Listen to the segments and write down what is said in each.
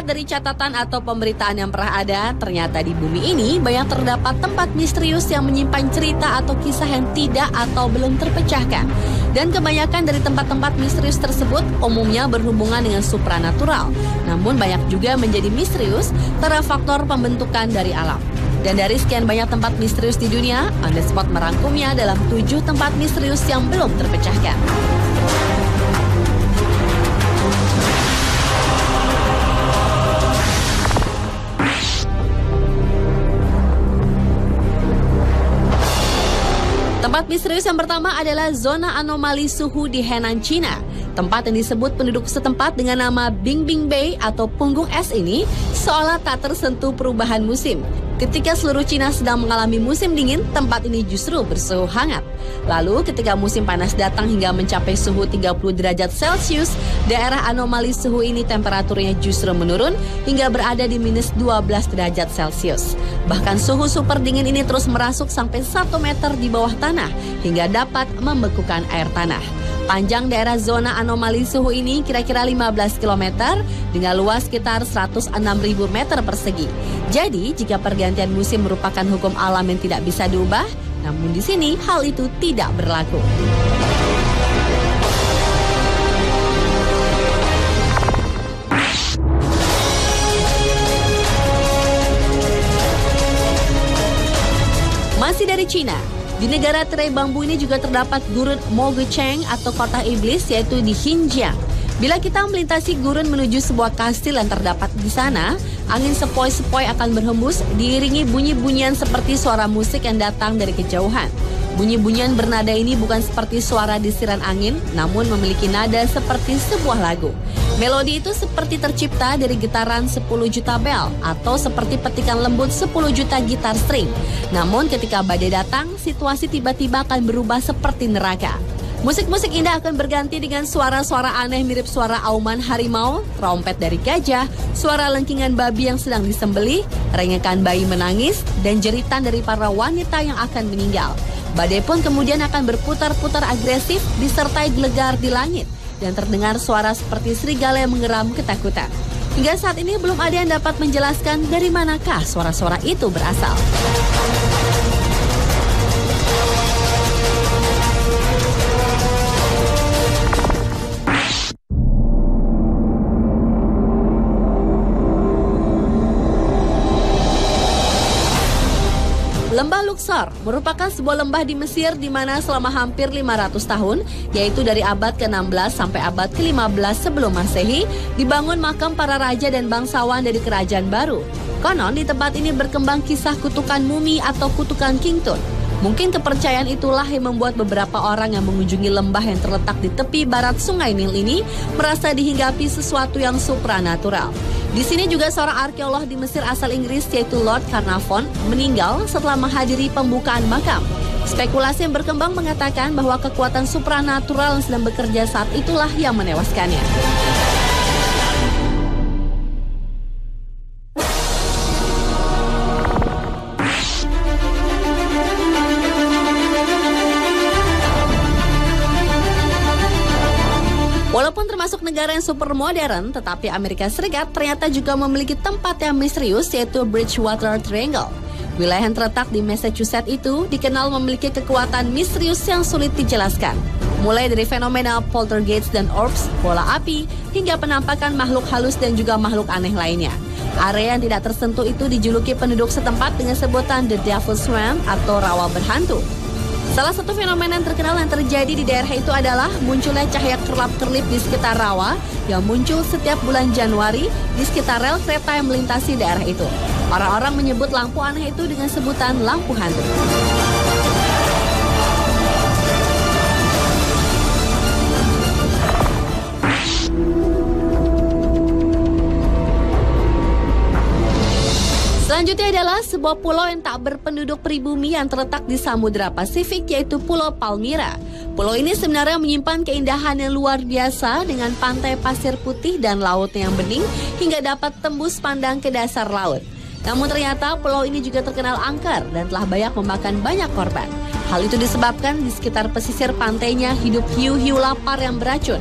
Dilihat dari catatan atau pemberitaan yang pernah ada, ternyata di bumi ini banyak terdapat tempat misterius yang menyimpan cerita atau kisah yang tidak atau belum terpecahkan. Dan kebanyakan dari tempat-tempat misterius tersebut umumnya berhubungan dengan supranatural. Namun banyak juga menjadi misterius karena faktor pembentukan dari alam. Dan dari sekian banyak tempat misterius di dunia, On The Spot merangkumnya dalam 7 tempat misterius yang belum terpecahkan. Tempat misterius yang pertama adalah zona anomali suhu di Henan, China. Tempat yang disebut penduduk setempat dengan nama Bingbing Bay atau punggung es ini seolah tak tersentuh perubahan musim. Ketika seluruh China sedang mengalami musim dingin, tempat ini justru bersuhu hangat. Lalu ketika musim panas datang hingga mencapai suhu 30 derajat Celcius, daerah anomali suhu ini temperaturnya justru menurun hingga berada di minus 12 derajat Celcius. Bahkan suhu super dingin ini terus merasuk sampai 1 meter di bawah tanah hingga dapat membekukan air tanah. Panjang daerah zona anomali suhu ini kira-kira 15 km dengan luas sekitar 106.000 meter persegi. Jadi, jika pergantian musim merupakan hukum alam yang tidak bisa diubah, namun di sini hal itu tidak berlaku. Masih dari Cina. Di negara tirai bambu ini juga terdapat gurun Mogucheng atau kota iblis yaitu di Xinjiang. Bila kita melintasi gurun menuju sebuah kastil yang terdapat di sana, angin sepoi-sepoi akan berhembus diiringi bunyi-bunyian seperti suara musik yang datang dari kejauhan. Bunyi-bunyian bernada ini bukan seperti suara desiran angin, namun memiliki nada seperti sebuah lagu. Melodi itu seperti tercipta dari getaran 10 juta bel atau seperti petikan lembut 10 juta gitar string. Namun ketika badai datang, situasi tiba-tiba akan berubah seperti neraka. Musik-musik indah akan berganti dengan suara-suara aneh mirip suara auman harimau, trompet dari gajah, suara lengkingan babi yang sedang disembelih, rengekan bayi menangis, dan jeritan dari para wanita yang akan meninggal. Badai pun kemudian akan berputar-putar agresif disertai gelegar di langit dan terdengar suara seperti serigala yang mengeram ketakutan. Hingga saat ini belum ada yang dapat menjelaskan dari manakah suara-suara itu berasal. Lembah Luxor merupakan sebuah lembah di Mesir di mana selama hampir 500 tahun, yaitu dari abad ke-16 sampai abad ke-15 sebelum Masehi, dibangun makam para raja dan bangsawan dari kerajaan baru. Konon di tempat ini berkembang kisah kutukan mumi atau kutukan King Tut. Mungkin kepercayaan itulah yang membuat beberapa orang yang mengunjungi lembah yang terletak di tepi barat Sungai Nil ini merasa dihinggapi sesuatu yang supranatural. Di sini juga seorang arkeolog di Mesir asal Inggris yaitu Lord Carnarvon meninggal setelah menghadiri pembukaan makam. Spekulasi yang berkembang mengatakan bahwa kekuatan supranatural yang sedang bekerja saat itulah yang menewaskannya. Walaupun termasuk negara yang super modern, tetapi Amerika Serikat ternyata juga memiliki tempat yang misterius yaitu Bridgewater Triangle. Wilayah yang terletak di Massachusetts itu dikenal memiliki kekuatan misterius yang sulit dijelaskan. Mulai dari fenomena poltergeist dan orbs, bola api, hingga penampakan makhluk halus dan juga makhluk aneh lainnya. Area yang tidak tersentuh itu dijuluki penduduk setempat dengan sebutan The Devil's Swamp atau rawa berhantu. Salah satu fenomena yang terkenal yang terjadi di daerah itu adalah munculnya cahaya kerlap-kerlip di sekitar rawa yang muncul setiap bulan Januari di sekitar rel kereta yang melintasi daerah itu. Orang-orang menyebut lampu aneh itu dengan sebutan lampu hantu. Selanjutnya adalah sebuah pulau yang tak berpenduduk pribumi yang terletak di Samudra Pasifik yaitu Pulau Palmyra. Pulau ini sebenarnya menyimpan keindahan yang luar biasa dengan pantai pasir putih dan lautnya yang bening hingga dapat tembus pandang ke dasar laut. Namun ternyata pulau ini juga terkenal angker dan telah banyak memakan banyak korban. Hal itu disebabkan di sekitar pesisir pantainya hidup hiu-hiu lapar yang beracun.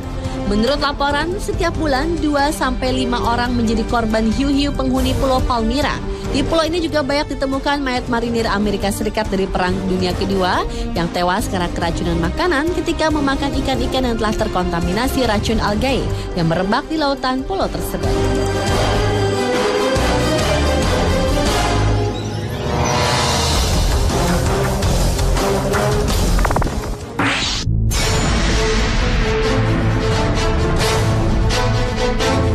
Menurut laporan, setiap bulan 2-5 orang menjadi korban hiu-hiu penghuni Pulau Palmyra. Di pulau ini juga banyak ditemukan mayat marinir Amerika Serikat dari Perang Dunia Kedua yang tewas karena keracunan makanan ketika memakan ikan-ikan yang telah terkontaminasi racun algae yang merebak di lautan pulau tersebut.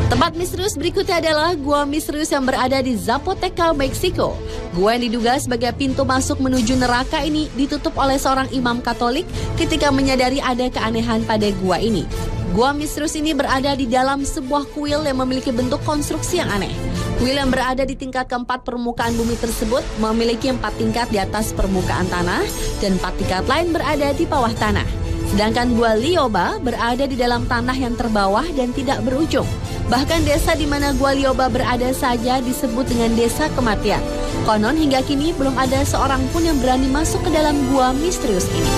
Tempat misterius berikutnya adalah gua misterius yang berada di Zapoteca, Meksiko. Gua yang diduga sebagai pintu masuk menuju neraka ini ditutup oleh seorang imam Katolik ketika menyadari ada keanehan pada gua ini. Gua misterius ini berada di dalam sebuah kuil yang memiliki bentuk konstruksi yang aneh. Kuil yang berada di tingkat keempat permukaan bumi tersebut memiliki 4 tingkat di atas permukaan tanah dan 4 tingkat lain berada di bawah tanah. Sedangkan Gua Lioba berada di dalam tanah yang terbawah dan tidak berujung. Bahkan desa di mana Gua Lioba berada saja disebut dengan desa kematian. Konon hingga kini belum ada seorang pun yang berani masuk ke dalam gua misterius ini.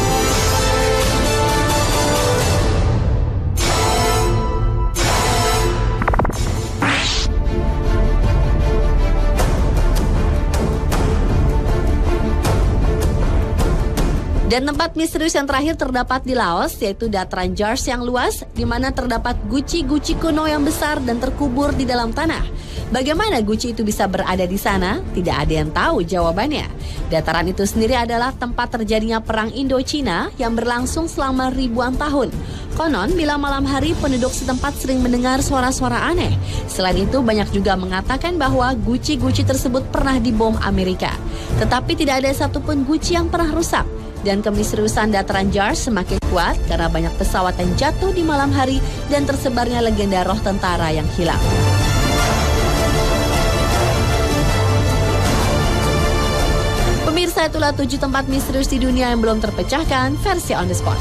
Dan tempat misterius yang terakhir terdapat di Laos, yaitu dataran Jars yang luas, di mana terdapat guci-guci kuno yang besar dan terkubur di dalam tanah. Bagaimana guci itu bisa berada di sana? Tidak ada yang tahu jawabannya. Dataran itu sendiri adalah tempat terjadinya perang Indo-Cina yang berlangsung selama ribuan tahun. Konon, bila malam hari penduduk setempat sering mendengar suara-suara aneh. Selain itu, banyak juga mengatakan bahwa guci-guci tersebut pernah dibom Amerika. Tetapi tidak ada satupun guci yang pernah rusak. Dan kemisteriusan dataran Jars semakin kuat karena banyak pesawat yang jatuh di malam hari dan tersebarnya legenda roh tentara yang hilang. Pemirsa, itulah 7 tempat misterius di dunia yang belum terpecahkan versi On The Spot.